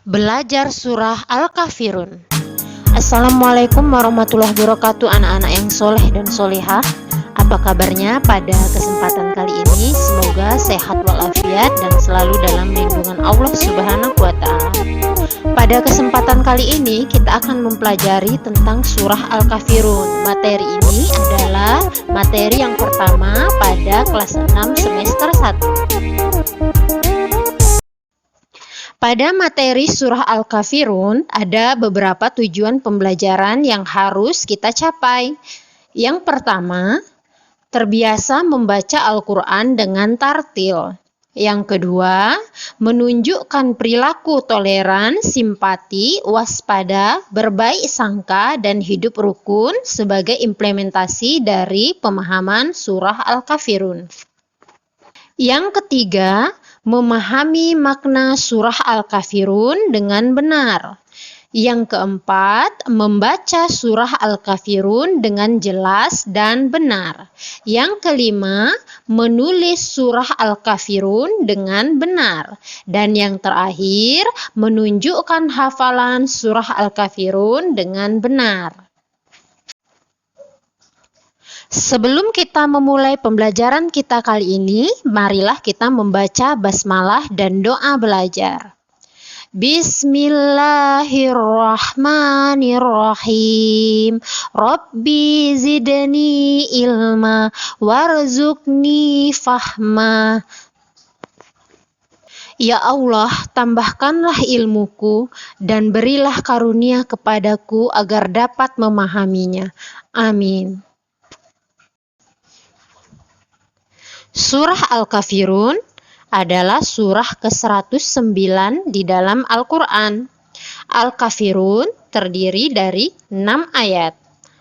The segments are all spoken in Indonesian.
Belajar surah Al-Kafirun. Assalamualaikum warahmatullahi wabarakatuh, anak-anak yang soleh dan solehah. Apa kabarnya pada kesempatan kali ini? Semoga sehat walafiat dan selalu dalam lindungan Allah Subhanahu wa Ta'ala. Pada kesempatan kali ini kita akan mempelajari tentang surah Al-Kafirun. Materi ini adalah materi yang pertama pada kelas 6 semester 1. Pada materi surah Al-Kafirun ada beberapa tujuan pembelajaran yang harus kita capai. Yang pertama, terbiasa membaca Al-Quran dengan tartil. Yang kedua, menunjukkan perilaku toleran, simpati, waspada, berbaik sangka, dan hidup rukun sebagai implementasi dari pemahaman surah Al-Kafirun. Yang ketiga, memahami makna surah Al-Kafirun dengan benar. Yang keempat, membaca surah Al-Kafirun dengan jelas dan benar. Yang kelima, menulis surah Al-Kafirun dengan benar. Dan yang terakhir, menunjukkan hafalan surah Al-Kafirun dengan benar. Sebelum kita memulai pembelajaran kita kali ini, marilah kita membaca basmalah dan doa belajar. Bismillahirrahmanirrahim. Rabbi zidni ilma warzuqni fahma. Ya Allah, tambahkanlah ilmuku dan berilah karunia kepadaku agar dapat memahaminya. Amin. Surah Al-Kafirun adalah surah ke-109 di dalam Al-Quran. Al-Kafirun terdiri dari 6 ayat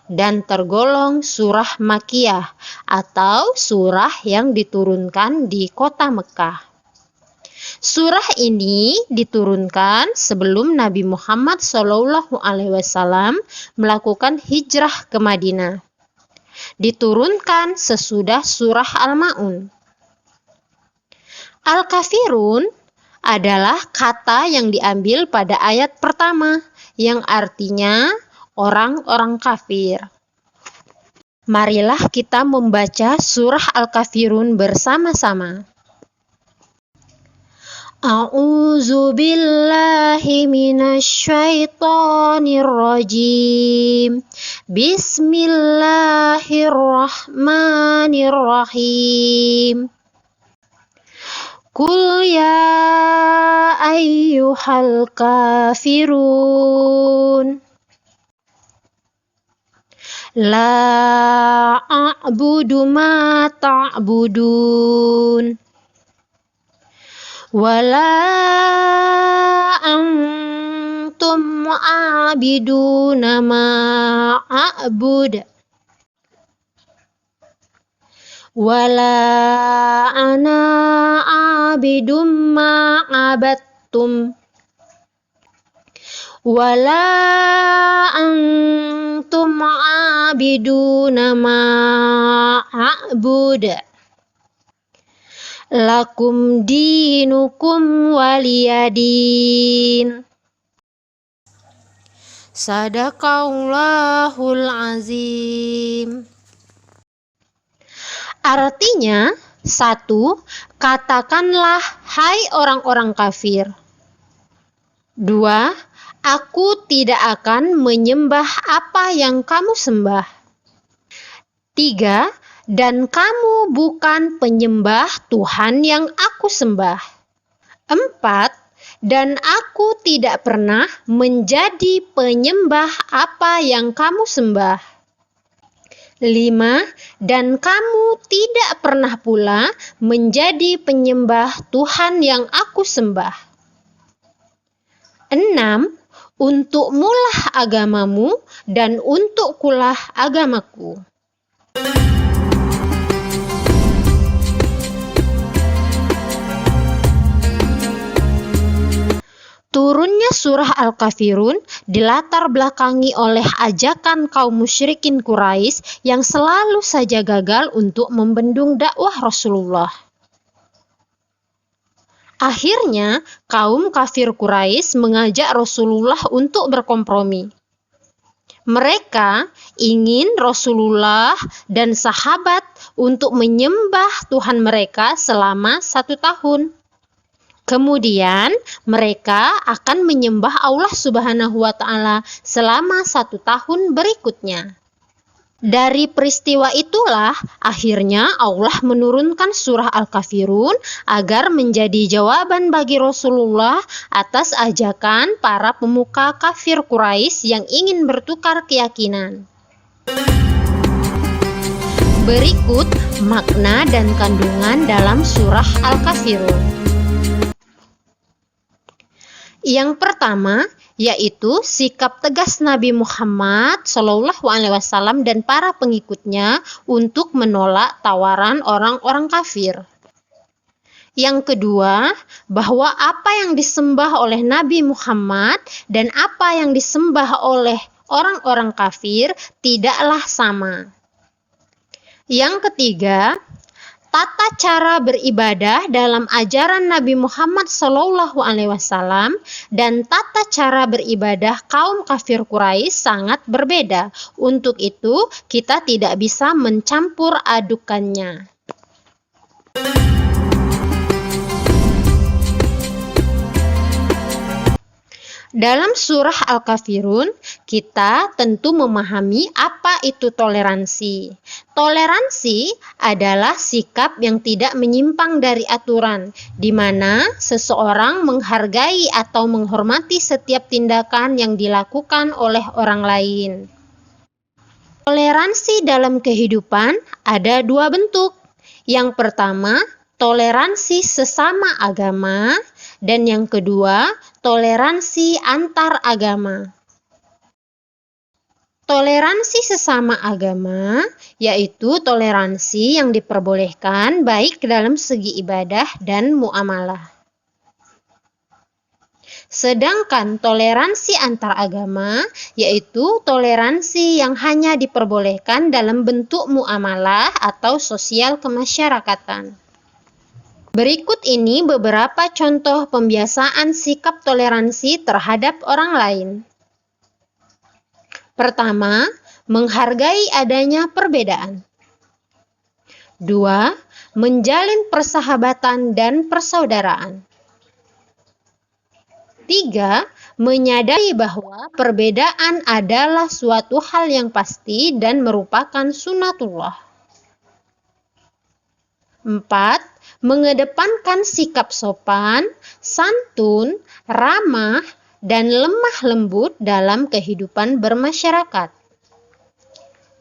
dan tergolong surah Makkiyah atau surah yang diturunkan di kota Mekah. Surah ini diturunkan sebelum Nabi Muhammad SAW melakukan hijrah ke Madinah. Diturunkan sesudah surah Al-Ma'un. Al-Kafirun adalah kata yang diambil pada ayat pertama yang artinya orang-orang kafir. Marilah kita membaca surah Al-Kafirun bersama-sama. A'udzu billahi minasyaitonir rajim. Bismillahirrahmanirrahim. Qul ya ayyuhal kafirun. La a'budu ma ta'budun. Wala antum abiduna ma a'bud. Wala ana abidum ma abattum. Wala antum abiduna ma a'bud. Lakum dinukum waliyadin. Sadaqallahul azim. Artinya, 1. Katakanlah hai orang-orang kafir. 2. Aku tidak akan menyembah apa yang kamu sembah. 3. Dan kamu bukan penyembah Tuhan yang aku sembah. 4. Dan aku tidak pernah menjadi penyembah apa yang kamu sembah. 5. Dan kamu tidak pernah pula menjadi penyembah Tuhan yang aku sembah. 6. Untukmulah agamamu dan untukkulah agamaku. Turunnya surah Al-Kafirun dilatar belakangi oleh ajakan kaum musyrikin Quraisy yang selalu saja gagal untuk membendung dakwah Rasulullah. Akhirnya, kaum kafir Quraisy mengajak Rasulullah untuk berkompromi. Mereka ingin Rasulullah dan sahabat untuk menyembah Tuhan mereka selama 1 tahun. Kemudian mereka akan menyembah Allah Subhanahu wa Ta'ala selama 1 tahun berikutnya. Dari peristiwa itulah akhirnya Allah menurunkan surah Al-Kafirun agar menjadi jawaban bagi Rasulullah atas ajakan para pemuka kafir Quraisy yang ingin bertukar keyakinan. Berikut makna dan kandungan dalam surah Al-Kafirun. Yang pertama, yaitu sikap tegas Nabi Muhammad SAW dan para pengikutnya untuk menolak tawaran orang-orang kafir. Yang kedua, bahwa apa yang disembah oleh Nabi Muhammad dan apa yang disembah oleh orang-orang kafir tidaklah sama. Yang ketiga, tata cara beribadah dalam ajaran Nabi Muhammad SAW dan tata cara beribadah kaum kafir Quraisy sangat berbeda. Untuk itu, kita tidak bisa mencampur adukannya. Dalam surah Al-Kafirun, kita tentu memahami apa itu toleransi. Toleransi adalah sikap yang tidak menyimpang dari aturan, di mana seseorang menghargai atau menghormati setiap tindakan yang dilakukan oleh orang lain. Toleransi dalam kehidupan ada 2 bentuk. Yang pertama, toleransi sesama agama, dan yang kedua, toleransi antar agama. Toleransi sesama agama yaitu toleransi yang diperbolehkan baik dalam segi ibadah dan muamalah. Sedangkan toleransi antar agama yaitu toleransi yang hanya diperbolehkan dalam bentuk muamalah atau sosial kemasyarakatan. Berikut ini beberapa contoh pembiasaan sikap toleransi terhadap orang lain. Pertama, menghargai adanya perbedaan. 2. Menjalin persahabatan dan persaudaraan. 3. Menyadari bahwa perbedaan adalah suatu hal yang pasti dan merupakan sunatullah. 4. Mengedepankan sikap sopan, santun, ramah, dan lemah lembut dalam kehidupan bermasyarakat.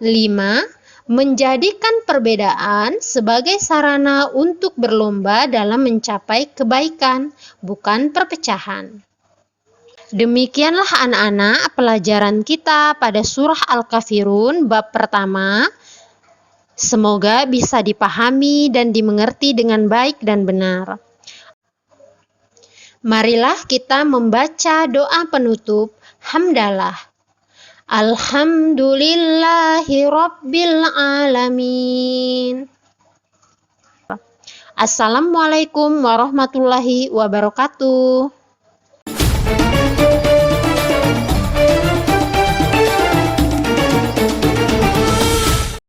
5. Menjadikan perbedaan sebagai sarana untuk berlomba dalam mencapai kebaikan, bukan perpecahan. Demikianlah anak-anak pelajaran kita pada surah Al-Kafirun bab pertama. Semoga bisa dipahami dan dimengerti dengan baik dan benar. Marilah kita membaca doa penutup hamdalah. Alhamdulillahi Rabbil Alamin. Assalamualaikum warahmatullahi wabarakatuh.